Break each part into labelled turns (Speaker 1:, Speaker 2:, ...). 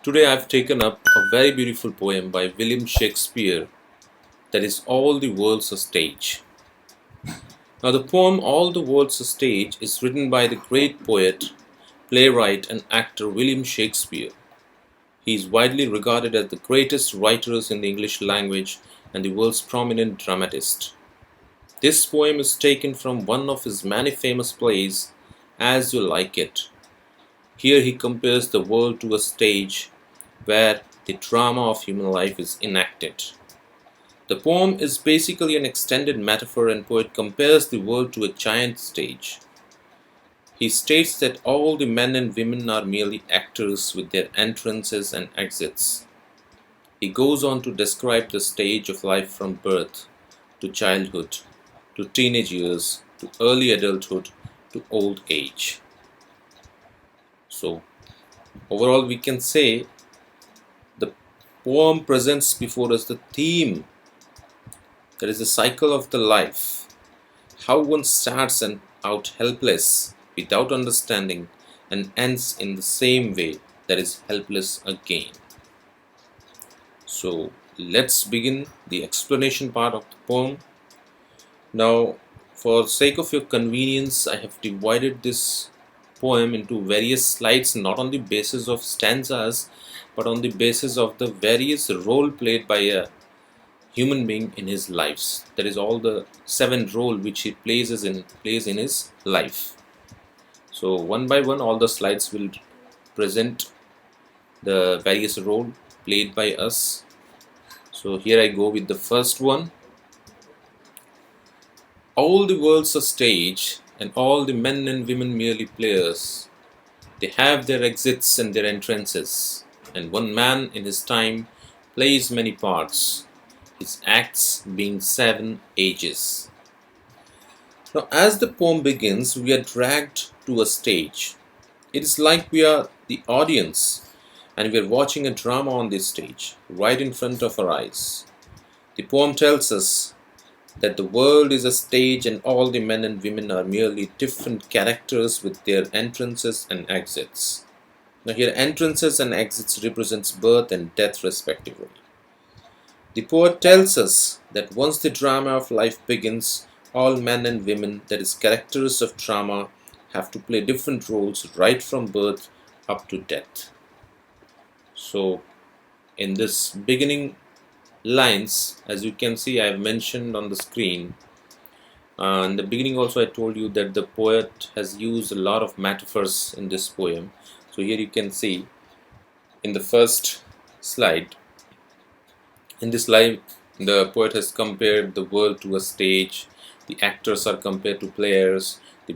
Speaker 1: Today I've taken up a very beautiful poem by William Shakespeare that is All the World's a Stage. Now the poem All the World's a Stage is written by the great poet, playwright and actor William Shakespeare. He is widely regarded as the greatest writers in the English language and the world's prominent dramatist. This poem is taken from one of his many famous plays, As You Like It. Here he compares the world to a stage where the drama of human life is enacted. The poem is basically an extended metaphor and poet compares the world to a giant stage. He states that all the men and women are merely actors with their entrances and exits. He goes on to describe the stage of life from birth to childhood, to teenage years, to early adulthood, to old age. So, overall we can say the poem presents before us the theme, that is the cycle of the life, how one starts out helpless without understanding and ends in the same way, that is helpless again. So let's begin the explanation part of the poem. Now, for sake of your convenience, I have divided this poem into various slides, not on the basis of stanzas but on the basis of the various role played by a human being in his lives. That is all the 7 role which he plays in his life. So one by one all the slides will present the various role played by us. So here I go with the first one. All the world's a stage and all the men and women merely players. They have their exits and their entrances, and one man in his time plays many parts, his acts being 7 ages. Now as the poem begins, we are dragged to a stage. It is like we are the audience and we are watching a drama on this stage, right in front of our eyes. The poem tells us that the world is a stage and all the men and women are merely different characters with their entrances and exits. Now here entrances and exits represents birth and death respectively. The poet tells us that once the drama of life begins, all men and women, that is characters of drama, have to play different roles right from birth up to death. So in this beginning lines, as you can see, I have mentioned on the screen. In the beginning also I told you that the poet has used a lot of metaphors in this poem. So here you can see in the first slide, in this slide the poet has compared the world to a stage, the actors are compared to players, the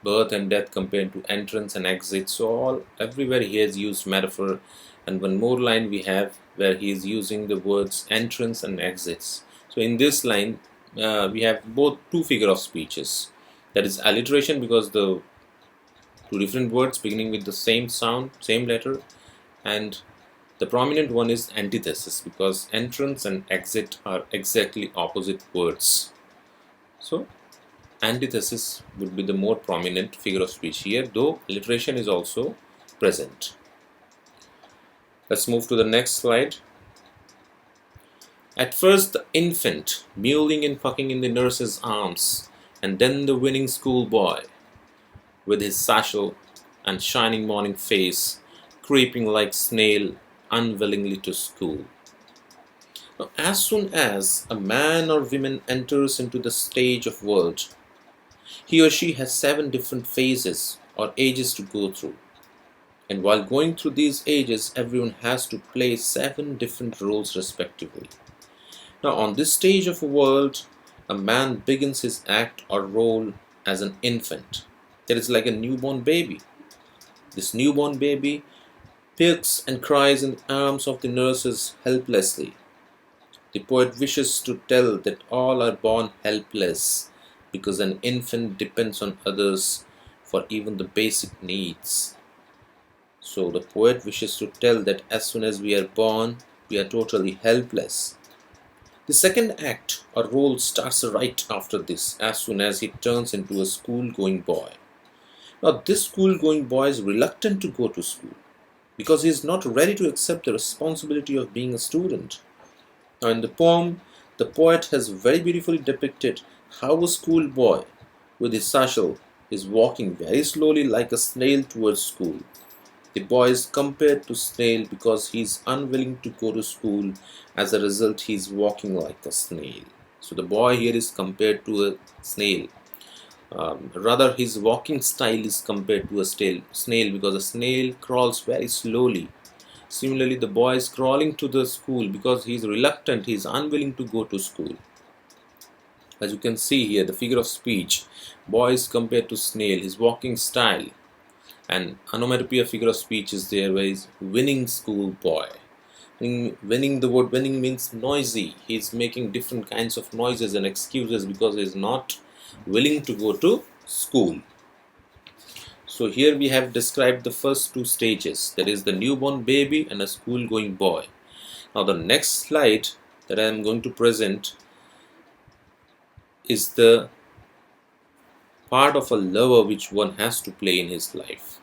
Speaker 1: birth and death compared to entrance and exit. So everywhere he has used metaphor. And one more line we have where he is using the words entrance and exits. So in this line we have both 2 figure of speeches, that is alliteration because the 2 different words beginning with the same sound, same letter, and the prominent one is antithesis because entrance and exit are exactly opposite words. So antithesis would be the more prominent figure of speech here, though alliteration is also present. Let's move to the next slide. At first the infant, mewling and pucking in the nurse's arms, and then the winning schoolboy, with his satchel and shining morning face, creeping like snail unwillingly to school. Now, as soon as a man or woman enters into the stage of world, he or she has 7 different phases or ages to go through. And while going through these ages, everyone has to play 7 different roles respectively. Now on this stage of a world, a man begins his act or role as an infant. That is like a newborn baby. This newborn baby pukes and cries in the arms of the nurses helplessly. The poet wishes to tell that all are born helpless because an infant depends on others for even the basic needs. So the poet wishes to tell that as soon as we are born, we are totally helpless. The second act or role starts right after this, as soon as he turns into a school-going boy. Now this school-going boy is reluctant to go to school because he is not ready to accept the responsibility of being a student. Now, in the poem, the poet has very beautifully depicted how a schoolboy with his satchel is walking very slowly like a snail towards school. The boy is compared to snail because he is unwilling to go to school. As a result, he is walking like a snail. So the boy here is compared to a snail. Rather, his walking style is compared to a snail because a snail crawls very slowly. Similarly, the boy is crawling to the school because he is reluctant, he is unwilling to go to school. As you can see here, the figure of speech, boy is compared to snail, his walking style. And onomatopoeia figure of speech is there, where is winning school boy. Winning, the word winning means noisy. He is making different kinds of noises and excuses because he is not willing to go to school. So here we have described the first two stages, that is the newborn baby and a school going boy. Now the next slide that I am going to present is the part of a lover which one has to play in his life.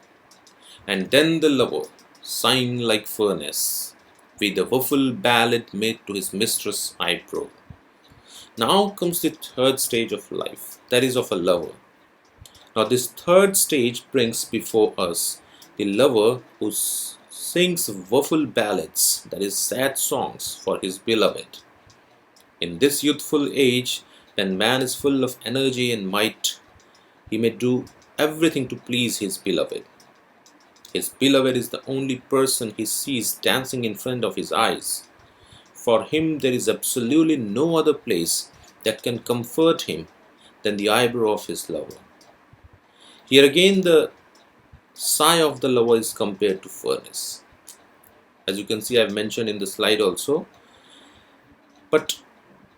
Speaker 1: And then the lover, sighing like furnace, with a woeful ballad made to his mistress' eyebrow. Now comes the third stage of life, that is of a lover. Now this third stage brings before us the lover who sings woeful ballads, that is sad songs for his beloved. In this youthful age, when man is full of energy and might, he may do everything to please his beloved. His beloved is the only person he sees dancing in front of his eyes. For him there is absolutely no other place that can comfort him than the eyebrow of his lover. Here again the sigh of the lover is compared to furnace. As you can see, I have mentioned in the slide also. But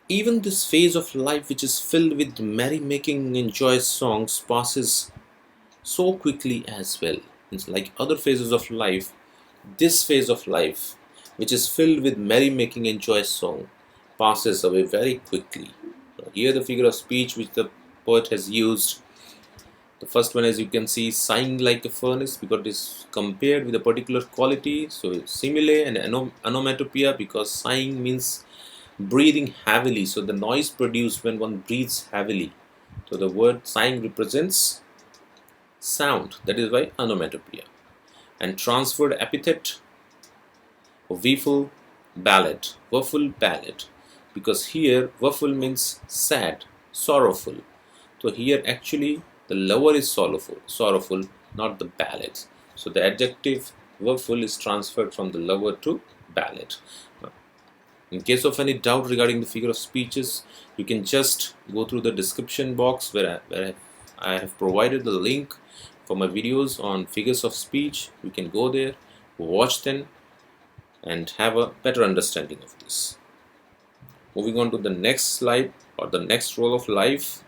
Speaker 1: even this phase of life which is filled with merry-making and joyous songs passes so quickly as well. It's like other phases of life, this phase of life which is filled with merry-making and joyous song passes away very quickly. Here the figure of speech which the poet has used, the first one, as you can see, sighing like a furnace, because it is compared with a particular quality. So it's simile and onomatopoeia, because sighing means breathing heavily. So the noise produced when one breathes heavily. So the word sighing represents sound. That is why onomatopoeia. And transferred epithet, woeful ballad. Woeful ballad. Because here woeful means sad, sorrowful. So here actually the lover is sorrowful, not the ballad. So the adjective woeful is transferred from the lover to ballad. In case of any doubt regarding the figure of speeches, you can just go through the description box where I have provided the link for my videos on figures of speech. You can go there, watch them, and have a better understanding of this. Moving on to the next slide, or the next role of life,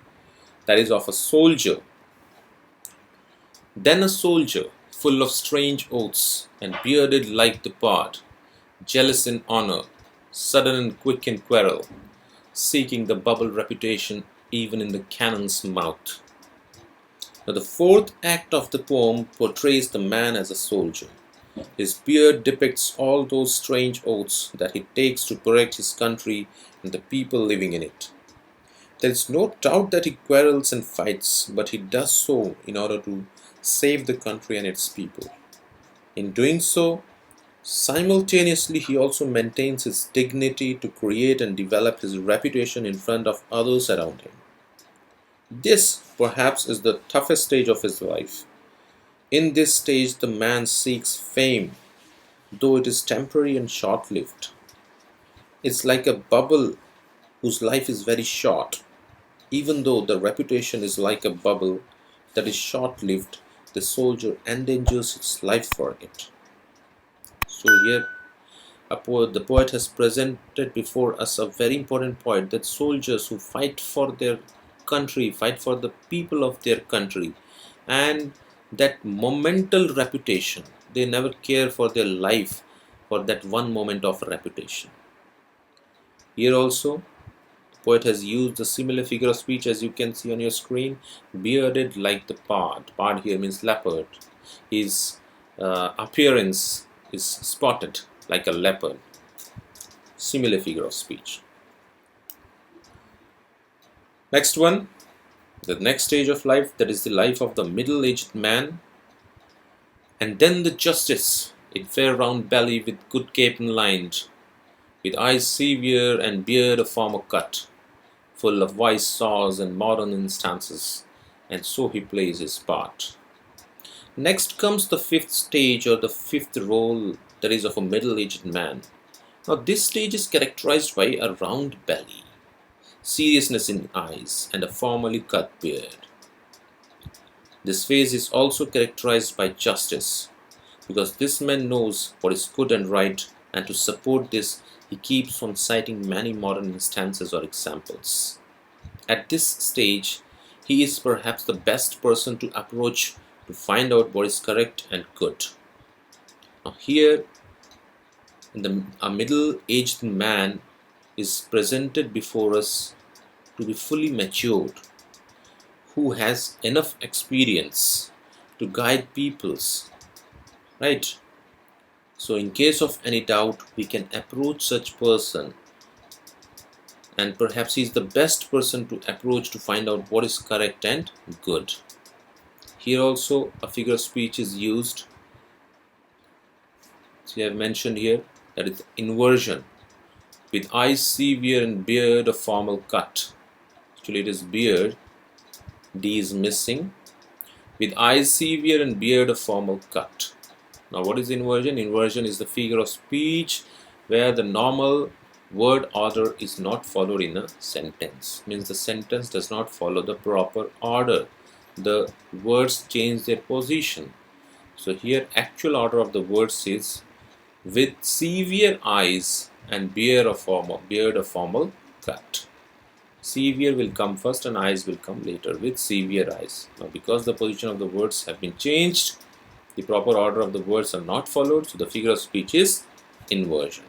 Speaker 1: that is of a soldier. Then a soldier, full of strange oaths, and bearded like the pard, jealous in honor, sudden and quick in quarrel, seeking the bubble reputation even in the cannon's mouth. Now the fourth act of the poem portrays the man as a soldier. His beard depicts all those strange oaths that he takes to protect his country and the people living in it. There is no doubt that he quarrels and fights, but he does so in order to save the country and its people. In doing so, simultaneously he also maintains his dignity to create and develop his reputation in front of others around him. This, perhaps, is the toughest stage of his life. In this stage, the man seeks fame, though it is temporary and short-lived. It's like a bubble whose life is very short. Even though the reputation is like a bubble that is short-lived, the soldier endangers his life for it. So here the poet has presented before us a very important point, that soldiers who fight for their country, fight for the people of their country, and that momental reputation, they never care for their life for that one moment of reputation. Here also poet has used a similar figure of speech, as you can see on your screen, bearded like the pard. Pard here means leopard. His appearance is spotted like a leopard. Similar figure of speech. Next one, the next stage of life, that is the life of the middle-aged man. And then the justice, in fair round belly with good capon lined, with eyes severe and beard of former cut, full of wise saws and modern instances, and so he plays his part. Next comes the fifth stage, or the fifth role, that is of a middle-aged man. Now this stage is characterized by a round belly, seriousness in eyes, and a formally cut beard. This phase is also characterized by justice, because this man knows what is good and right, and to support this, he keeps on citing many modern instances or examples. At this stage, he is perhaps the best person to approach to find out what is correct and good. Now here, a middle-aged man is presented before us to be fully matured, who has enough experience to guide peoples, right? So in case of any doubt, we can approach such person, and perhaps he is the best person to approach to find out what is correct and good. Here also a figure of speech is used. So I have mentioned here that is inversion, with eyes severe and beard of formal cut. Actually it is beard, D is missing. With eyes severe and beard of formal cut. Now what is inversion? Inversion is the figure of speech where the normal word order is not followed in a sentence. Means the sentence does not follow the proper order. The words change their position. So here actual order of the words is with severe eyes and beard of formal cut. Severe will come first and eyes will come later, with severe eyes. Now because the position of the words have been changed, the proper order of the words are not followed, so the figure of speech is inversion.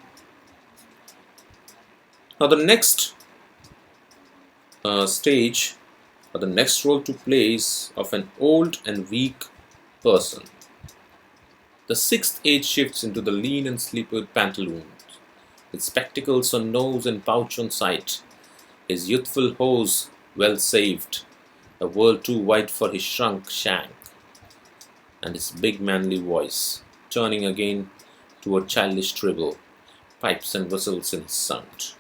Speaker 1: Now the next stage, or the next role to play, is of an old and weak person. The sixth age shifts into the lean and slippered pantaloons, with spectacles on nose and pouch on sight, his youthful hose well saved, a world too wide for his shrunk shank, and his big manly voice, turning again toward childish treble, pipes and whistles in his sound.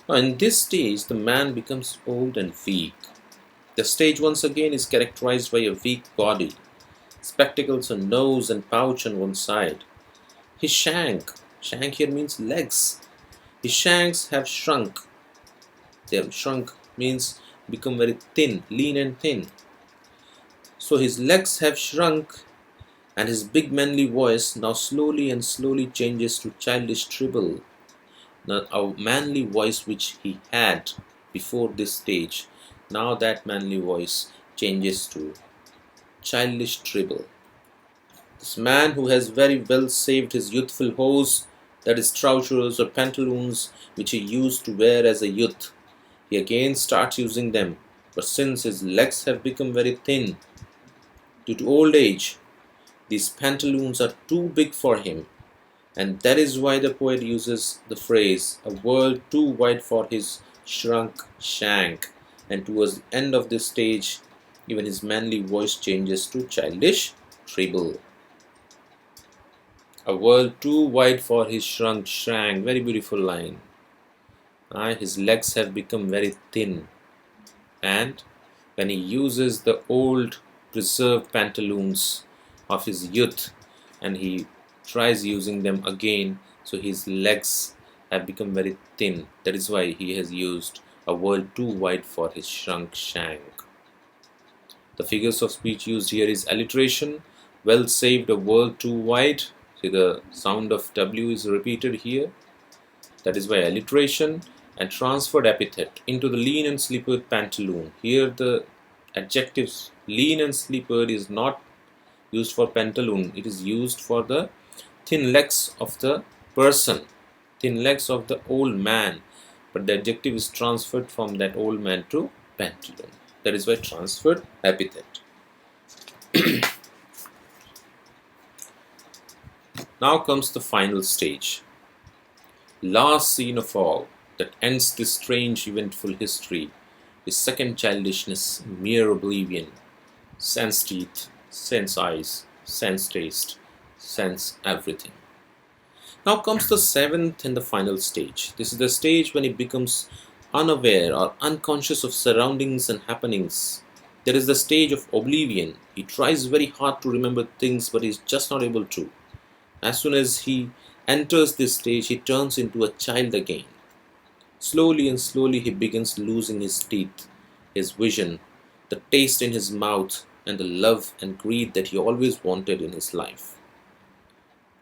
Speaker 1: Now in this stage, the man becomes old and weak. The stage once again is characterized by a weak body, spectacles on nose and pouch on one side. His shank here means legs. His shanks have shrunk. They have shrunk means become very thin, lean and thin. So his legs have shrunk, and his big manly voice now slowly changes to childish treble. Now a manly voice which he had before this stage, now that manly voice changes to childish treble. This man who has very well saved his youthful hose, that is trousers or pantaloons which he used to wear as a youth, he again starts using them, but since his legs have become very thin due to old age, these pantaloons are too big for him, and that is why the poet uses the phrase, a world too wide for his shrunk shank, and towards the end of this stage, even his manly voice changes to childish treble. A world too wide for his shrunk shank, very beautiful line. His legs have become very thin, and when he uses the old preserved pantaloons of his youth and he tries using them again, so his legs have become very thin. That is why he has used a world too wide for his shrunk shank. The figures of speech used here is alliteration, well saved, a world too wide. See the sound of W is repeated here. That is by alliteration, and transferred epithet into the lean and slippered pantaloon. Here the adjectives lean and slippered is not used for pantaloon, it is used for the thin legs of the person, thin legs of the old man, but the adjective is transferred from that old man to pantaloon. That is why transferred epithet. Now comes the final stage, last scene of all, that ends this strange eventful history, is second childishness, mere oblivion, sense teeth, sense eyes, sense taste, sense everything. Now comes the seventh and the final stage. This is the stage when he becomes unaware or unconscious of surroundings and happenings. There is the stage of oblivion. He tries very hard to remember things, but he's just not able to. As soon as he enters this stage, he turns into a child again. Slowly and slowly he begins losing his teeth, his vision, the taste in his mouth, and the love and greed that he always wanted in his life.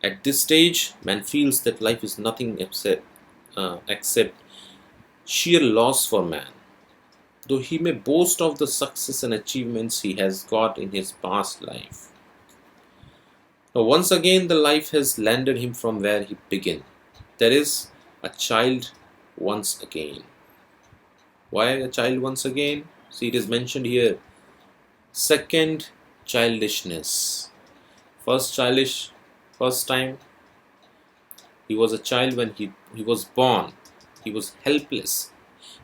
Speaker 1: At this stage, man feels that life is nothing except sheer loss for man. Though he may boast of the success and achievements he has got in his past life. Now once again the life has landed him from where he began. There is a child once again. Why a child once again? See, it is mentioned here. Second childishness. First time he was a child when he was born. He was helpless.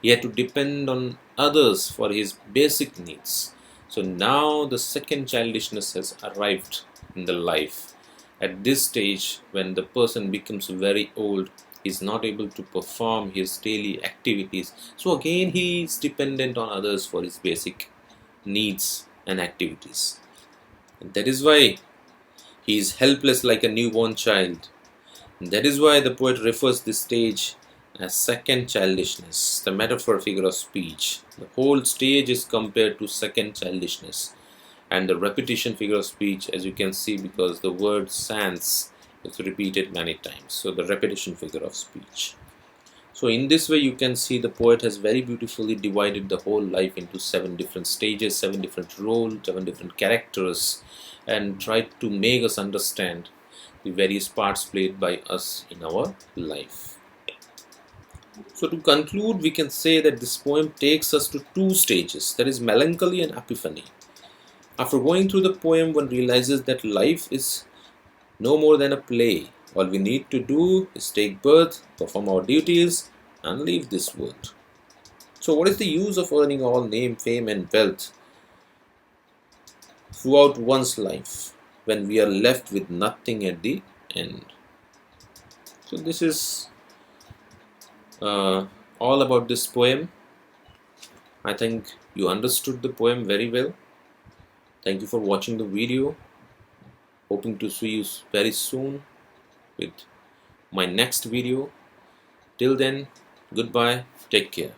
Speaker 1: He had to depend on others for his basic needs. So now the second childishness has arrived in the life. At this stage, when the person becomes very old, he is not able to perform his daily activities. So again he is dependent on others for his basic needs and activities. And that is why he is helpless like a newborn child. And that is why the poet refers this stage as second childishness, the metaphor figure of speech. The whole stage is compared to second childishness, and the repetition figure of speech, as you can see, because the word sans is repeated many times. So the repetition figure of speech. So in this way you can see the poet has very beautifully divided the whole life into 7 different stages, 7 different roles, 7 different characters, and tried to make us understand the various parts played by us in our life. So to conclude, we can say that this poem takes us to 2 stages, that is melancholy and epiphany. After going through the poem, one realizes that life is no more than a play. All we need to do is take birth, perform our duties, and leave this world. So what is the use of earning all name, fame, and wealth throughout one's life when we are left with nothing at the end? So this is all about this poem. I think you understood the poem very well. Thank you for watching the video. Hoping to see you very soon with my next video. Till then, goodbye, take care.